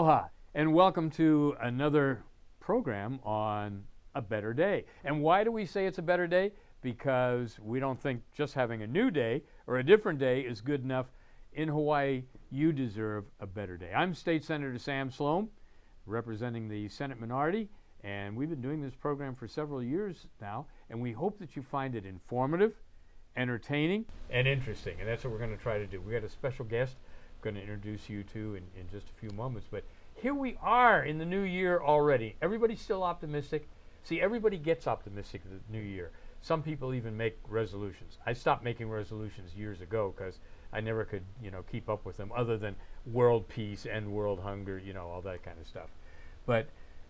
Aloha, and welcome to another program on a better day. And why do we say it's a better day? Because we don't think just having a new day or a different day is good enough. In Hawaii, you deserve a better day. I'm State Senator Sam Slom, representing the Senate minority, and we've been doing this program for several years now, and we hope that you find it informative, entertaining, and interesting. And that's what we're going to try to do. We got a special guest going to introduce you to in just a few moments. But here we are in the new year already. Everybody's still optimistic. See, everybody gets optimistic in the new year. Some people even make resolutions. I stopped making resolutions years ago because I never could, keep up with them other than world peace and world hunger, all that kind of stuff. But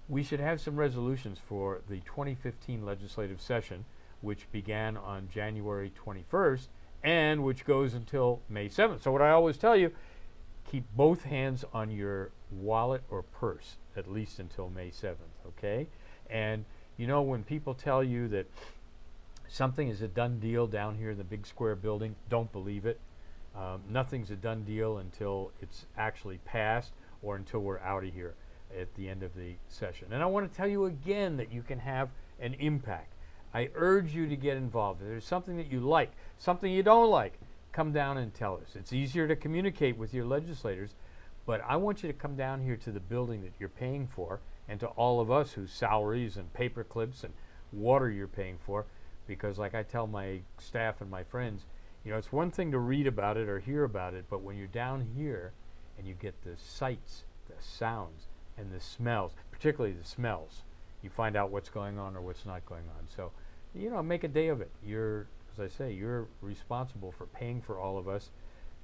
we should have some resolutions for the 2015 legislative session, which began on January 21st and which goes until May 7th. So what I always tell you, keep both hands on your wallet or purse, at least until May 7th, okay? And when people tell you that something is a done deal down here in the big square building, don't believe it. Nothing's a done deal until it's actually passed or until we're out of here at the end of the session. And I want to tell you again that you can have an impact. I urge you to get involved. If there's something that you like, something you don't like, come down and tell us. It's easier to communicate with your legislators, but I want you to come down here to the building that you're paying for and to all of us whose salaries and paper clips and water you're paying for, because like I tell my staff and my friends, it's one thing to read about it or hear about it, but when you're down here and you get the sights, the sounds, and the smells, particularly the smells, you find out what's going on or what's not going on. So, make a day of it. As I say, you're responsible for paying for all of us.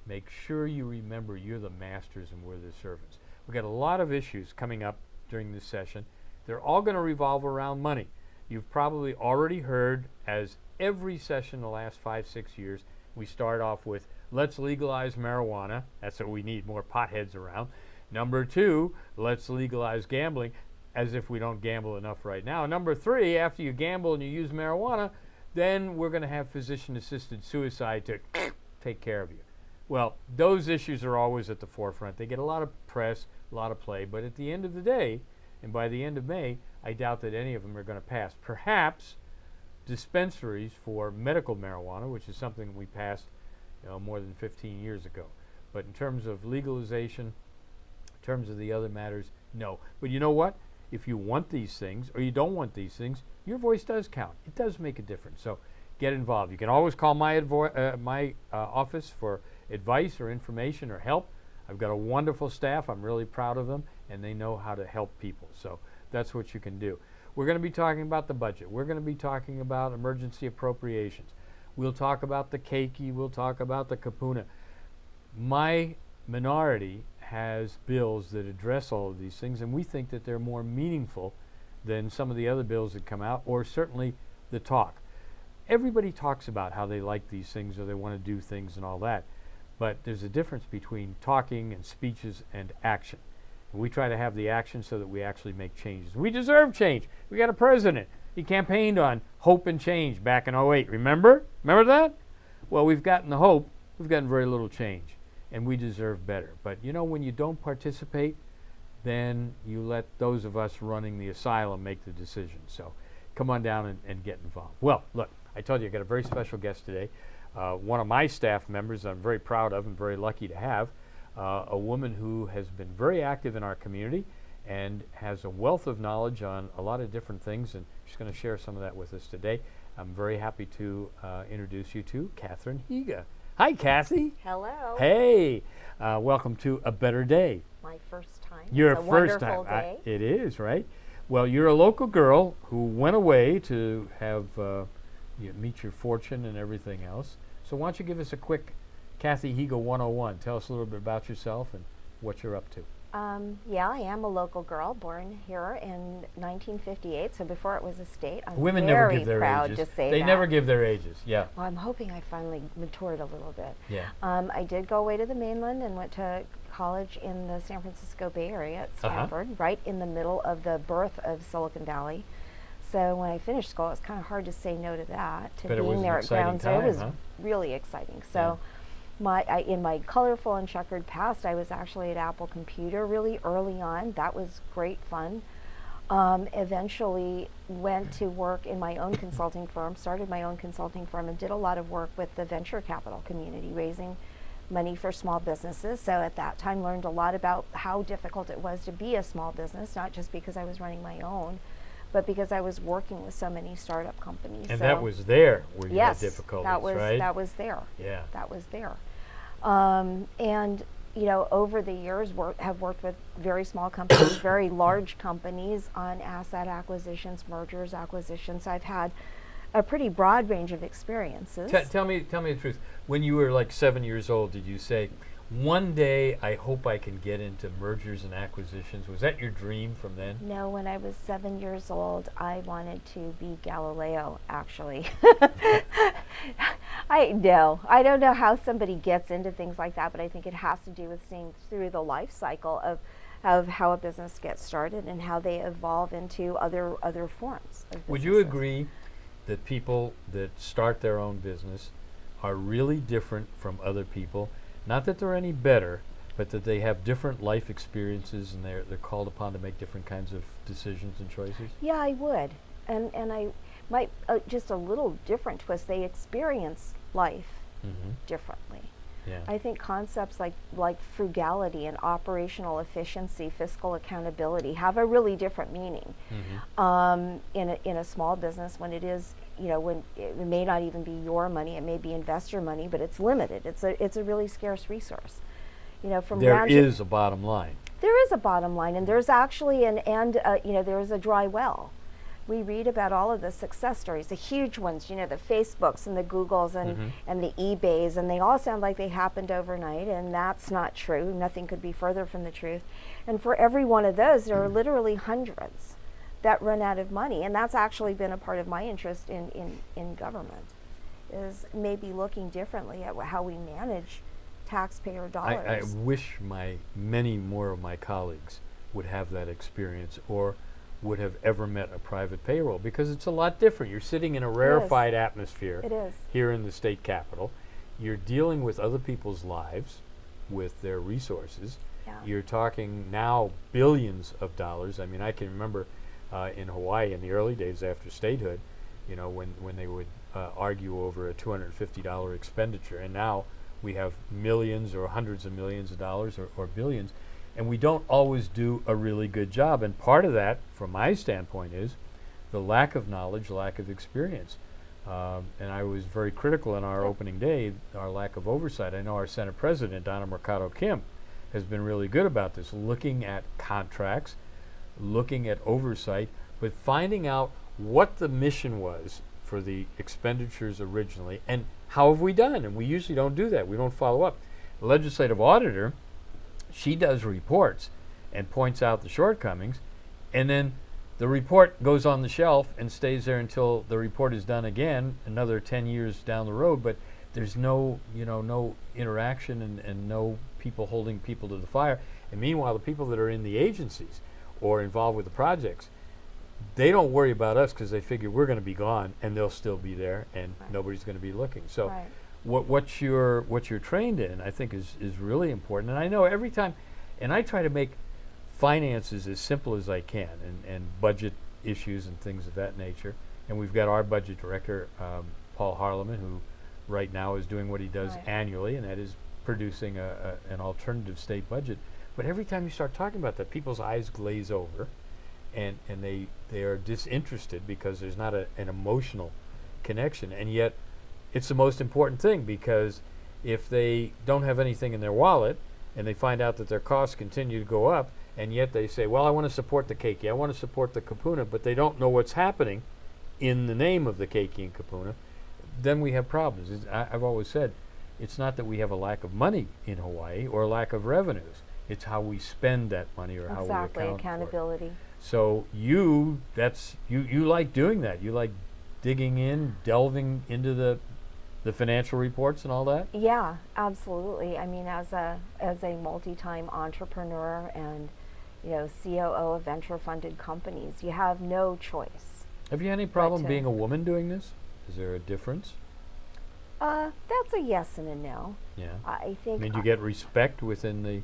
Make sure you remember you're the masters and we're the servants. We've got a lot of issues coming up during this session. They're all going to revolve around money. You've probably already heard, as every session the last 5-6 years, we start off with, let's legalize marijuana. That's what we need, more potheads around. Number 2, let's legalize gambling, as if we don't gamble enough right now. Number 3, after you gamble and you use marijuana, then we're going to have physician-assisted suicide to take care of you. Well, those issues are always at the forefront. They get a lot of press, a lot of play, but at the end of the day, and by the end of May, I doubt that any of them are going to pass. Perhaps dispensaries for medical marijuana, which is something we passed more than 15 years ago. But in terms of legalization, in terms of the other matters, no. But you know what? If you want these things or you don't want these things, your voice does count. It does make a difference. So get involved. You can always call my office for advice or information or help. I've got a wonderful staff. I'm really proud of them, and they know how to help people. So that's what you can do. We're going to be talking about the budget. We're going to be talking about emergency appropriations. We'll talk about the keiki. We'll talk about the kapuna. My minority has bills that address all of these things, and we think that they're more meaningful than some of the other bills that come out, or certainly the talk. Everybody talks about how they like these things or they want to do things and all that, but there's a difference between talking and speeches and action. And we try to have the action so that we actually make changes. We deserve change. We got a president. He campaigned on hope and change back in 2008. Remember? Remember that? Well, we've gotten the hope. We've gotten very little change, and we deserve better. But when you don't participate, then you let those of us running the asylum make the decision. So come on down and get involved. Well, look, I told you I got a very special guest today. One of my staff members I'm very proud of and very lucky to have, a woman who has been very active in our community and has a wealth of knowledge on a lot of different things, and she's going to share some of that with us today. I'm very happy to introduce you to Kathryn Higa. Hi, Kathy. Hello. Hey, welcome to A Better Day. My first time. Your it's a first wonderful time. day. It is, right? Well, you're a local girl who went away to have meet your fortune and everything else. So why don't you give us a quick Kathy Higa 101. Tell us a little bit about yourself and what you're up to. Yeah, I am a local girl, born here in 1958, so before it was a state. I'm Women very never give their proud ages. to say They that. never give their ages, yeah. Well, I'm hoping I finally matured a little bit. Yeah. I did go away to the mainland and went to college in the San Francisco Bay Area at Stanford, right in the middle of the birth of Silicon Valley. So when I finished school, it was kind of hard to say no to that, to But it was being an there at exciting ground zero. It was time, huh? really exciting. So in my colorful and checkered past, I was actually at Apple Computer really early on. That was great fun. Eventually went to work in my own consulting firm, started my own consulting firm, and did a lot of work with the venture capital community, raising money for small businesses. So at that time learned a lot about how difficult it was to be a small business, not just because I was running my own, but because I was working with so many startup companies. And so that was there where you yes, had difficulties, that was, right? that was there. Yeah. That was there. And you know, over the years, have worked with very small companies, very large companies on asset acquisitions, mergers, acquisitions. I've had a pretty broad range of experiences. Tell me the truth. When you were like 7 years old, did you say, one day I hope I can get into mergers and acquisitions? Was that your dream from then? No, when I was 7 years old, I wanted to be Galileo, actually. I don't know how somebody gets into things like that, but I think it has to do with seeing through the life cycle of how a business gets started and how they evolve into other forms of Would you agree that people that start their own business are really different from other people? Not that they're any better, but that they have different life experiences and they're called upon to make different kinds of decisions and choices? Yeah, I would. And I might, just a little different twist, they experience life differently. Yeah. I think concepts like frugality and operational efficiency, fiscal accountability have a really different meaning in a small business when it is, you know, when it may not even be your money, it may be investor money, but it's limited. It's a really scarce resource. You know, from there is a bottom line. There is a bottom line, and there's actually you know, there is a dry well. We read about all of the success stories, the huge ones, you know, the Facebooks and the Googles and the eBays, and they all sound like they happened overnight, and that's not true. Nothing could be further from the truth. And for every one of those, there are literally hundreds that run out of money, and that's actually been a part of my interest in government, is maybe looking differently at how we manage taxpayer dollars. I wish many more of my colleagues would have that experience or would have ever met a private payroll, because it's a lot different. You're sitting in a rarefied atmosphere here in the state capitol. You're dealing with other people's lives, with their resources. Yeah. You're talking now billions of dollars. I mean, I can remember in Hawaii in the early days after statehood, you know, when they would argue over a $250 expenditure, and now we have millions or hundreds of millions of dollars or billions. And we don't always do a really good job. And part of that, from my standpoint, is the lack of knowledge, lack of experience. And I was very critical in our opening day, our lack of oversight. I know our Senate President, Donna Mercado Kim, has been really good about this, looking at contracts, looking at oversight, but finding out what the mission was for the expenditures originally and how have we done. And we usually don't do that. We don't follow up. The legislative auditor, she does reports and points out the shortcomings, and then the report goes on the shelf and stays there until the report is done again, another 10 years down the road, but there's no interaction and no people holding people to the fire. And meanwhile, the people that are in the agencies or involved with the projects, they don't worry about us because they figure we're going to be gone and they'll still be there and nobody's going to be looking. So what you're trained in, I think, is really important. And I know every time, and I try to make finances as simple as I can, and budget issues and things of that nature. And we've got our budget director, Paul Harleman, who right now is doing what he does annually, and that is producing an alternative state budget. But every time you start talking about that, people's eyes glaze over, and they are disinterested because there's not an emotional connection. And yet, it's the most important thing, because if they don't have anything in their wallet and they find out that their costs continue to go up, and yet they say, well, I want to support the keiki, I want to support the kupuna, but they don't know what's happening in the name of the keiki and kupuna, then we have problems. I've always said, it's not that we have a lack of money in Hawaii or a lack of revenues. It's how we spend that money or how we account accountability. for it. So you like doing that. You like digging in, delving into the financial reports and all that? Yeah, absolutely. I mean, as a multi-time entrepreneur and COO of venture-funded companies, you have no choice. Have you had any problem being a woman doing this? Is there a difference? That's a yes and a no. Yeah. I I think. mean, do you get respect within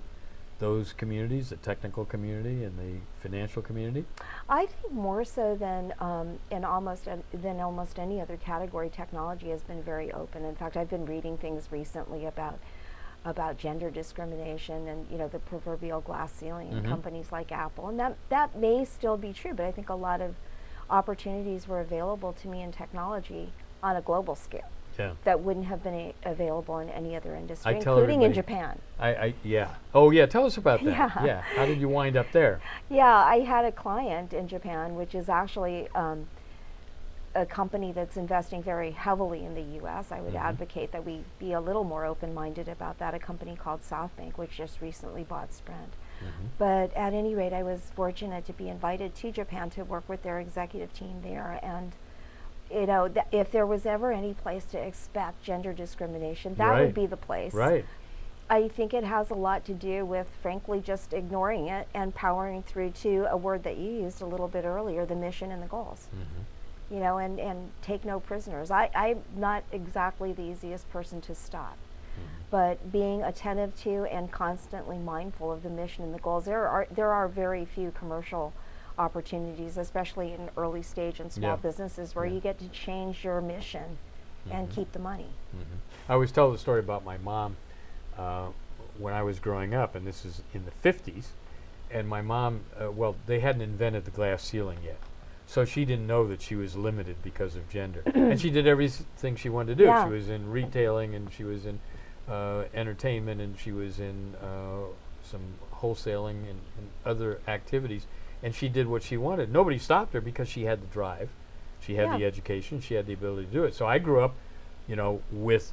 those communities, the technical community and the financial community? I think more so than than almost any other category, technology has been very open. In fact, I've been reading things recently about gender discrimination and the proverbial glass ceiling in companies like Apple, and that may still be true. But I think a lot of opportunities were available to me in technology on a global scale. Yeah. That wouldn't have been available in any other industry, I tell including in everybody- Japan. Yeah. Oh, yeah. Tell us about that. Yeah. Yeah. How did you wind up there? Yeah, I had a client in Japan, which is actually a company that's investing very heavily in the U.S. I would advocate that we be a little more open-minded about that. A company called SoftBank, which just recently bought Sprint. But at any rate, I was fortunate to be invited to Japan to work with their executive team there, and if there was ever any place to expect gender discrimination, that would be the place. Right. I think it has a lot to do with, frankly, just ignoring it and powering through to a word that you used a little bit earlier, the mission and the goals. And take no prisoners. I'm not exactly the easiest person to stop, but being attentive to and constantly mindful of the mission and the goals. There are very few commercial opportunities, especially in early stage and small businesses, where you get to change your mission and keep the money. I always tell the story about my mom when I was growing up, and this is in the 50s, and my mom, they hadn't invented the glass ceiling yet. So she didn't know that she was limited because of gender. And she did everything she wanted to do. Yeah. She was in retailing, and she was in entertainment, and she was in some wholesaling and other activities. And she did what she wanted. Nobody stopped her because she had the drive. She had the education. She had the ability to do it. So I grew up, with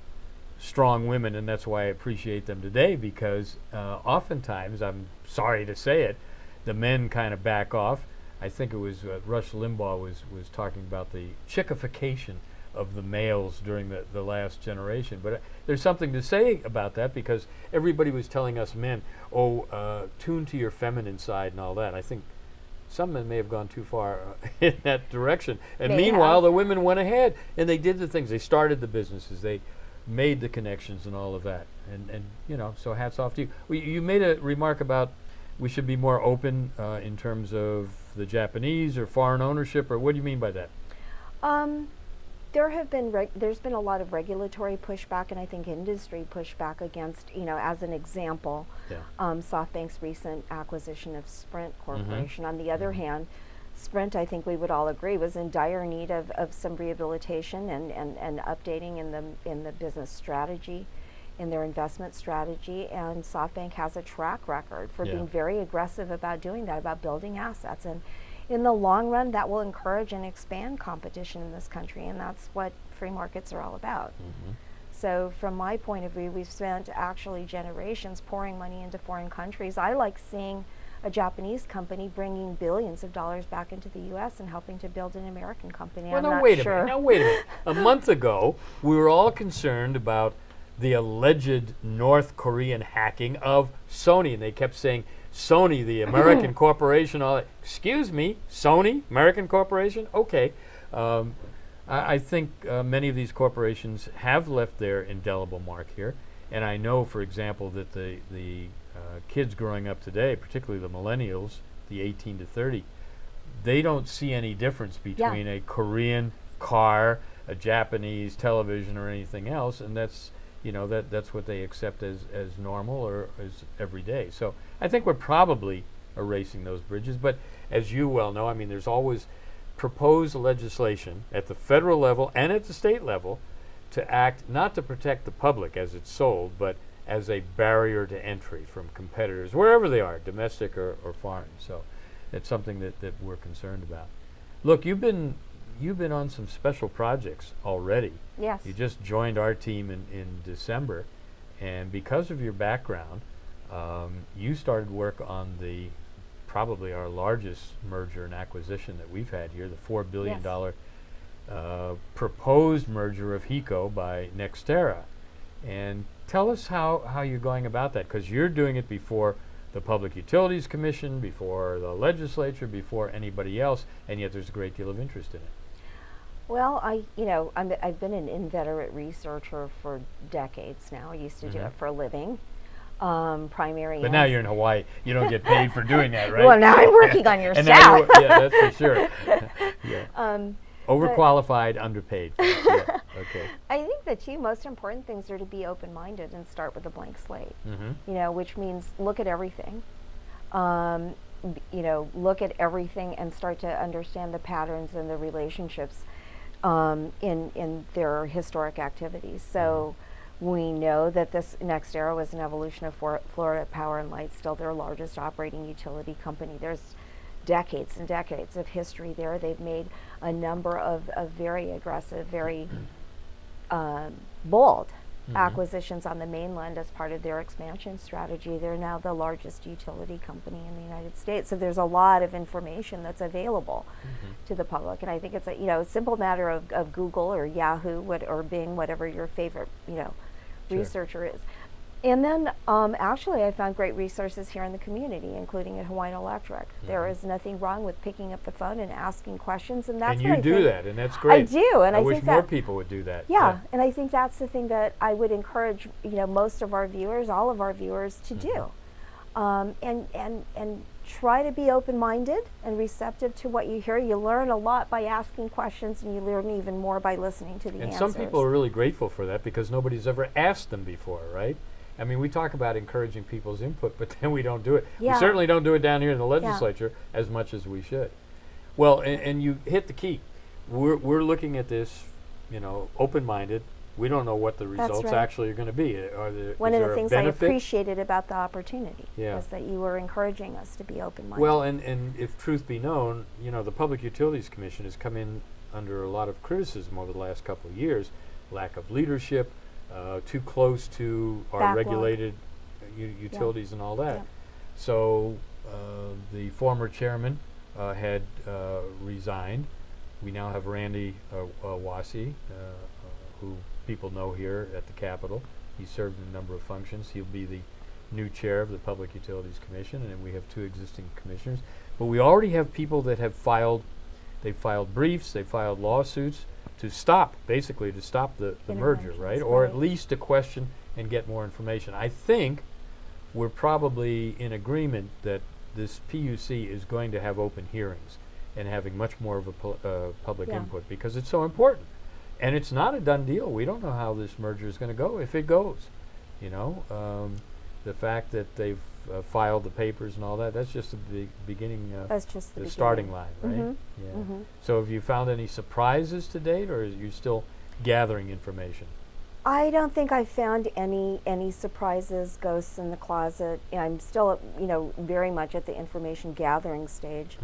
strong women, and that's why I appreciate them today, because oftentimes, I'm sorry to say it, the men kind of back off. I think it was Rush Limbaugh was talking about the chickification of the males during the last generation. But there's something to say about that, because everybody was telling us men, tune to your feminine side and all that. I think some men may have gone too far in that direction. And meanwhile, the women went ahead and they did the things. They started the businesses. They made the connections and all of that. And so hats off to you. You made a remark about we should be more open in terms of the Japanese or foreign ownership, or what do you mean by that? There's been a lot of regulatory pushback, and I think industry pushback against, as an example, SoftBank's recent acquisition of Sprint Corporation. On the other hand, Sprint, I think we would all agree, was in dire need of some rehabilitation and updating in the business strategy, in their investment strategy, and SoftBank has a track record for being very aggressive about doing that, about building assets. And in the long run, that will encourage and expand competition in this country, and that's what free markets are all about. So from my point of view, we've spent actually generations pouring money into foreign countries. I like seeing a Japanese company bringing billions of dollars back into the U.S. and helping to build an American company. Well, I'm now not wait sure. a minute. A month ago, we were all concerned about the alleged North Korean hacking of Sony, and they kept saying, Sony, the American corporation, all that. Excuse me, Sony, American corporation? Okay. I think many of these corporations have left their indelible mark here. And I know, for example, that the kids growing up today, particularly the millennials, the 18 to 30, they don't see any difference between a Korean car, a Japanese television, or anything else. And that's that's what they accept as normal or as everyday. So I think we're probably erasing those bridges. But as you well know, I mean, there's always proposed legislation at the federal level and at the state level to act not to protect the public as it's sold, but as a barrier to entry from competitors, wherever they are, domestic or foreign. So it's something that we're concerned about. Look, you've been on some special projects already. Yes. You just joined our team in December, and because of your background, you started work on probably our largest merger and acquisition that we've had here, the $4 billion proposed merger of Higa by Nextera. And tell us how you're going about that, because you're doing it before the Public Utilities Commission, before the legislature, before anybody else, and yet there's a great deal of interest in it. Well, I've been an inveterate researcher for decades now. I used to do it for a living, primary. But now you're in Hawaii. You don't get paid for doing that, right? Well, now I'm working on your and staff. Yeah, that's for sure. Yeah. Overqualified, underpaid. Yeah. Okay. I think the two most important things are to be open-minded and start with a blank slate. Which means look at everything. Look at everything and start to understand the patterns and the relationships in their historic activities. So we know that this NextEra was an evolution of Florida Power and Light, still their largest operating utility company. There's decades and decades of history there. They've made a number of very aggressive, very bold acquisitions on the mainland as part of their expansion strategy. They're now the largest utility company in the United States. So there's a lot of information that's available to the public. And I think it's a simple matter of Google or Yahoo or Bing, whatever your favorite researcher is. And then actually I found great resources here in the community, including at Hawaiian Electric. There is nothing wrong with picking up the phone and asking questions, and that's and what you I do think that, and that's great. I do, and I wish think more that people would do that. Yeah, and I think that's the thing that I would encourage most of our viewers, all of our viewers, to do, and try to be open-minded and receptive to what you hear. You learn a lot by asking questions, and you learn even more by listening to the answers. And some people are really grateful for that because nobody's ever asked them before, right? I mean, we talk about encouraging people's input, but then we don't do it. Yeah. We certainly don't do it down here in the legislature as much as we should. Well, and you hit the key. We're looking at this, open-minded. We don't know what the results right. actually are going to be. One of the things I benefit? appreciated about the opportunity Yeah. was that you were encouraging us to be open-minded. Well, and if truth be known, the Public Utilities Commission has come in under a lot of criticism over the last couple of years. Lack of leadership, too close to our Backlog. regulated utilities and all that. Yeah. So the former chairman had resigned. We now have Randy Wasi, who people know here at the Capitol. He served in a number of functions. He'll be the new chair of the Public Utilities Commission, and we have two existing commissioners. But we already have people that have filed briefs, they filed lawsuits to stop the merger, right? Or at least to question and get more information. I think we're probably in agreement that this PUC is going to have open hearings and having much more of a public input because it's so important. And it's not a done deal. We don't know how this merger is going to go, if it goes. The fact that they've filed the papers and all that, that's just the beginning, that's just the starting line, right? So have you found any surprises to date, or are you still gathering information? I don't think I've found any surprises, ghosts in the closet. I'm still, very much at the information gathering stage.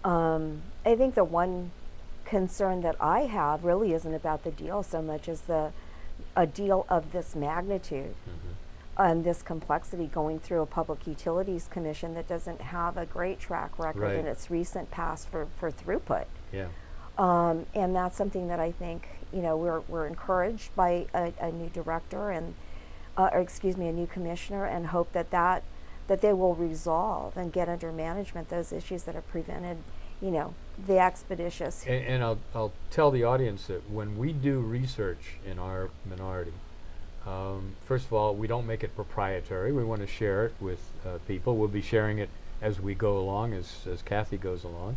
I think the one concern that I have really isn't about the deal so much as a deal of this magnitude and this complexity going through a Public Utilities Commission that doesn't have a great track record in its recent past for throughput. Yeah. And that's something that I think, we're encouraged by a new director and, a new commissioner, and hope that they will resolve and get under management those issues that have prevented, the expeditious. And I'll tell the audience that when we do research in our minority, first of all, we don't make it proprietary. We want to share it with people. We'll be sharing it as we go along, as Kathy goes along.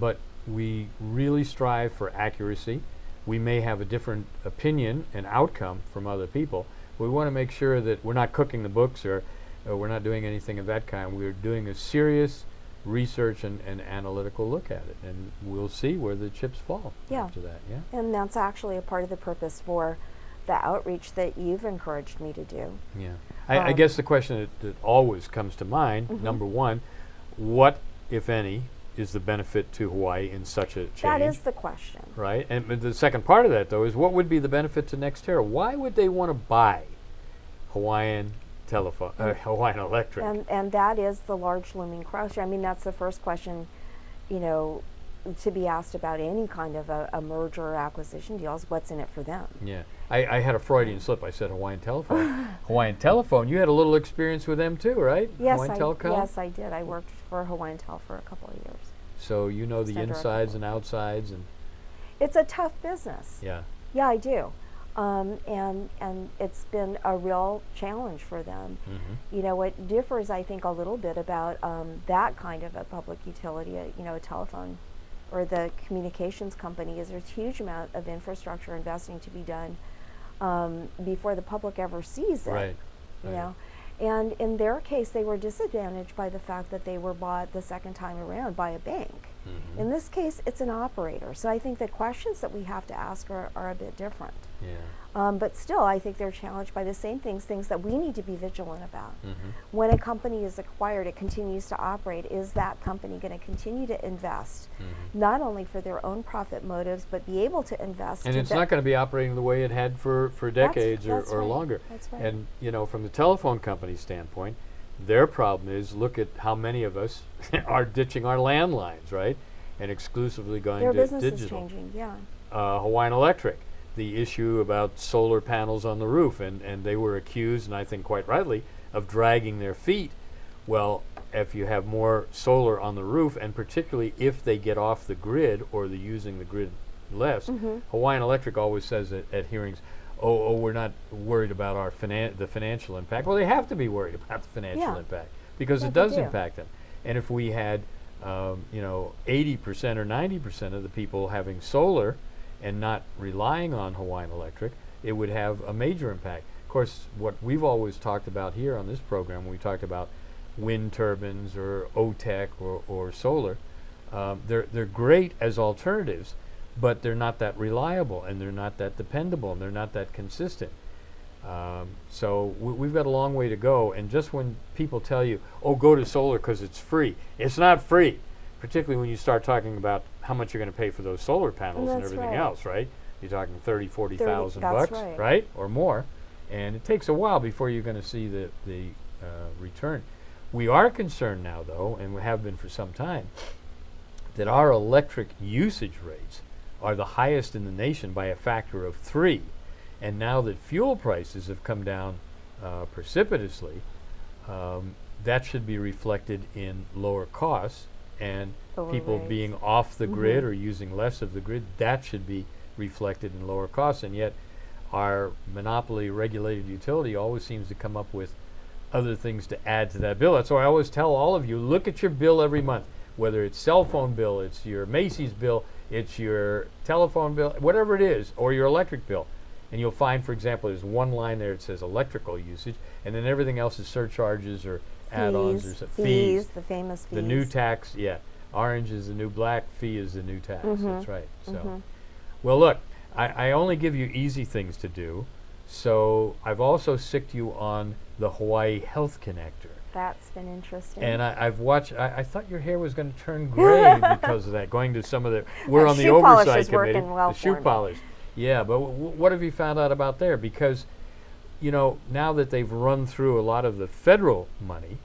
But we really strive for accuracy. We may have a different opinion and outcome from other people. We want to make sure that we're not cooking the books or we're not doing anything of that kind. We're doing a serious research and analytical look at it, and we'll see where the chips fall after that. Yeah. And that's actually a part of the purpose for the outreach that you've encouraged me to do. Yeah. I guess the question that always comes to mind, number one, what, if any, is the benefit to Hawaii in such a change? That is the question. Right. And the second part of that, though, is what would be the benefit to NextEra? Why would they want to buy Hawaiian Telephone, Hawaiian Electric? And that is the large looming question. I mean, that's the first question, to be asked about any kind of a merger or acquisition deal is what's in it for them. Yeah. I had a Freudian slip. I said Hawaiian Telephone. Hawaiian Telephone, you had a little experience with them too, right? Yes, Hawaiian Telecom? Yes, I did. I worked for Hawaiian Tel for a couple of years. So you know the Standard insides and outsides. And It's a tough business. Yeah. Yeah, I do. And it's been a real challenge for them. Mm-hmm. You know, what differs, I think, a little bit about that kind of a public utility, a telephone or the communications company, is there's a huge amount of infrastructure investing to be done before the public ever sees it. Right. You know, and in their case, they were disadvantaged by the fact that they were bought the second time around by a bank. Mm-hmm. In this case, it's an operator. So I think the questions that we have to ask are a bit different. Yeah. But still, I think they're challenged by the same things that we need to be vigilant about. Mm-hmm. When a company is acquired, it continues to operate. Is that company going to continue to invest, not only for their own profit motives, but be able to invest? And it's not going to be operating the way it had for decades that's or right. longer. That's right. And, from the telephone company standpoint, their problem is, look at how many of us are ditching our landlines, right? And exclusively going their to business digital. is changing, yeah. Hawaiian Electric, the issue about solar panels on the roof, and they were accused, and I think quite rightly, of dragging their feet. Well, if you have more solar on the roof, and particularly if they get off the grid or they're using the grid less, Hawaiian Electric always says at hearings, oh, we're not worried about our the financial impact. Well, they have to be worried about the financial impact, because it does impact them. And if we had 80% or 90% of the people having solar and not relying on Hawaiian Electric, it would have a major impact. Of course, what we've always talked about here on this program, when we talked about wind turbines or OTEC or solar, they're great as alternatives, but they're not that reliable, and they're not that dependable, and they're not that consistent. So we've got a long way to go. And just when people tell you, oh, go to solar because it's free, it's not free. Particularly when you start talking about how much you're going to pay for those solar panels and everything right. else, right? You're talking $40,000 bucks, right. right? Or more. And it takes a while before you're going to see the return. We are concerned now, though, and we have been for some time, that our electric usage rates are the highest in the nation by a factor of 3. And now that fuel prices have come down precipitously, that should be reflected in lower costs, and Lower people rates. being off the grid or using less of the grid, that should be reflected in lower costs. And yet our monopoly regulated utility always seems to come up with other things to add to that bill. That's why I always tell all of you, look at your bill every month, whether it's cell phone bill, it's your Macy's bill, it's your telephone bill, whatever it is, or your electric bill. And you'll find, for example, there's one line there that says electrical usage, and then everything else is surcharges or add-ons or fees, the famous fees. The new tax, orange is the new black, fee is the new tax. That's right. So, well, look, I only give you easy things to do. So I've also sicked you on the Hawaii Health Connector. That's been interesting. And I've watched, I thought your hair was going to turn gray because of that, going to some of the, we're on the shoe polish Oversight is Committee. working well the shoe for me. polish. Yeah, but what have you found out about there? Because, now that they've run through a lot of the federal money,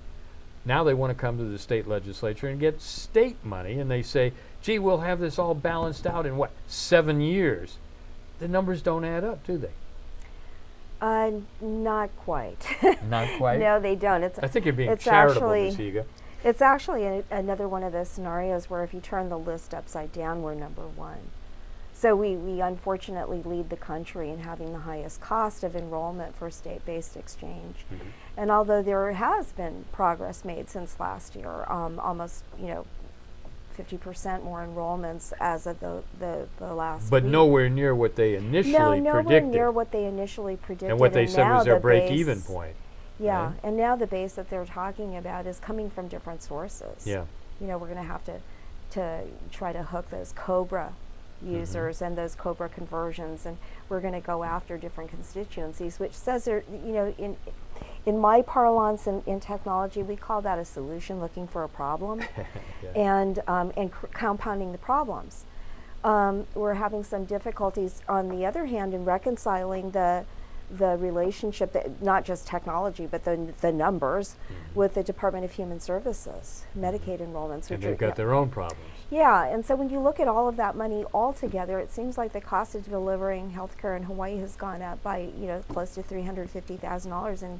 now they want to come to the state legislature and get state money, and they say, gee, we'll have this all balanced out in 7 years? The numbers don't add up, do they? Not quite. Not quite? No, they don't. I think you're being charitable, Ms. Higa. It's actually another one of those scenarios where if you turn the list upside down, we're number 1. So we unfortunately lead the country in having the highest cost of enrollment for state-based exchange. And although there has been progress made since last year, almost 50% more enrollments as of the last But week. nowhere near what they initially predicted. Nowhere near what they initially predicted. And what they said now was their the break-even base- point. Yeah, right? and now the base that they're talking about is coming from different sources. Yeah. We're going to have to try to hook those COBRA users and those COBRA conversions, and we're going to go after different constituencies, which says there, in my parlance in technology, we call that a solution looking for a problem, and compounding the problems. We're having some difficulties, on the other hand, in reconciling the relationship, that not just technology, but the numbers with the Department of Human Services, Medicaid enrollments. And they've got their own problems. Yeah, and so when you look at all of that money all together, it seems like the cost of delivering healthcare in Hawaii has gone up by close to $350,000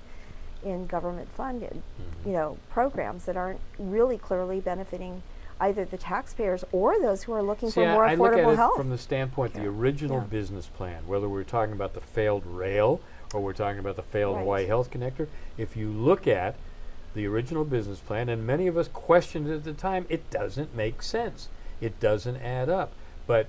in government funded programs that aren't really clearly benefiting either the taxpayers or those who are looking See, for more I look at affordable it health. from the standpoint, the original Yeah. business plan, whether we're talking about the failed rail or we're talking about the failed Right. Hawaii Health Connector. If you look at the original business plan, and many of us questioned it at the time, it doesn't make sense. It doesn't add up. But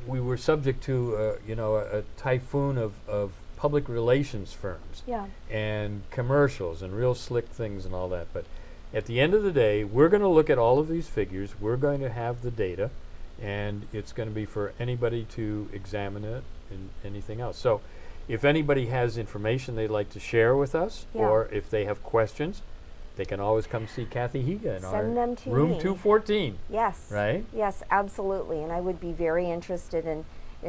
we were subject to, a typhoon of public relations firms Yeah. and commercials and real slick things and all that. But at the end of the day, we're going to look at all of these figures. We're going to have the data, and it's going to be for anybody to examine it and anything else. So if anybody has information they'd like to share with us, Yeah. or if they have questions, they can always come see Kathy Higa in Send them to room me. 214. Yes. Right? Yes, absolutely. And I would be very interested in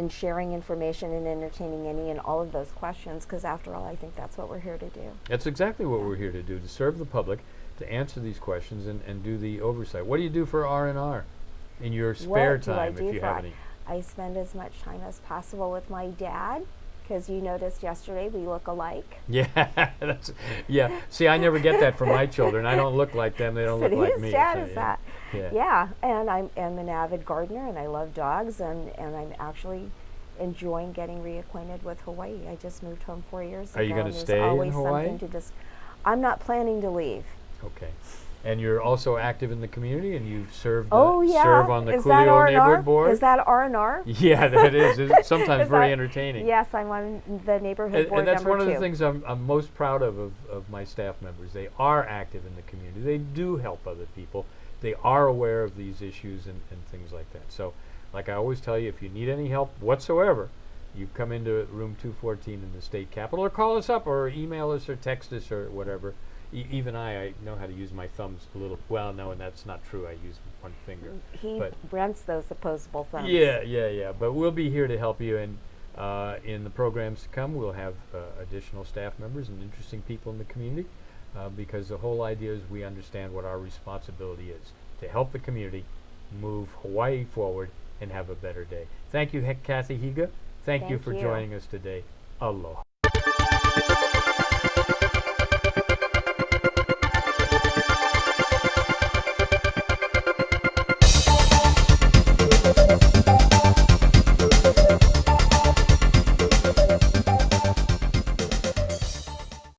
sharing information and entertaining any and all of those questions, because after all, I think that's what we're here to do. That's exactly what we're here to do, to serve the public, to answer these questions and do the oversight. What do you do for R&R in your spare What do I time, do if you for have I- any? I spend as much time as possible with my dad, because you noticed yesterday we look alike. Yeah, yeah. See, I never get that from my children. I don't look like them. They don't But look like his me. dad so is yeah. that. Yeah. Yeah, and I'm an avid gardener, and I love dogs, and I'm actually enjoying getting reacquainted with Hawaii. I just moved home 4 years ago. Are you gonna and there's stay in always Hawaii? something to I'm not planning to leave. Okay. And you're also active in the community, and you've served Oh yeah, serve on the is that Coolio R&R? neighborhood board. Is that R&R? Yeah, that is. It's sometimes Is very that- entertaining. Yes, I'm on the neighborhood And, board and that's number one of 2. the things I'm most proud of my staff members. They are active in the community. They do help other people. They are aware of these issues and things like that. So, like I always tell you, if you need any help whatsoever, you come into room 214 in the state capitol, or call us up, or email us, or text us, or whatever. Even I know how to use my thumbs a little. Well, no, and that's not true. I use one finger. He but rents those opposable thumbs. yeah. But we'll be here to help you, and in the programs to come, we'll have additional staff members and interesting people in the community, because the whole idea is we understand what our responsibility is to help the community move Hawaii forward and have a better day. Thank you, Kathy Higa. Thank you Thank for you. joining us today. Aloha.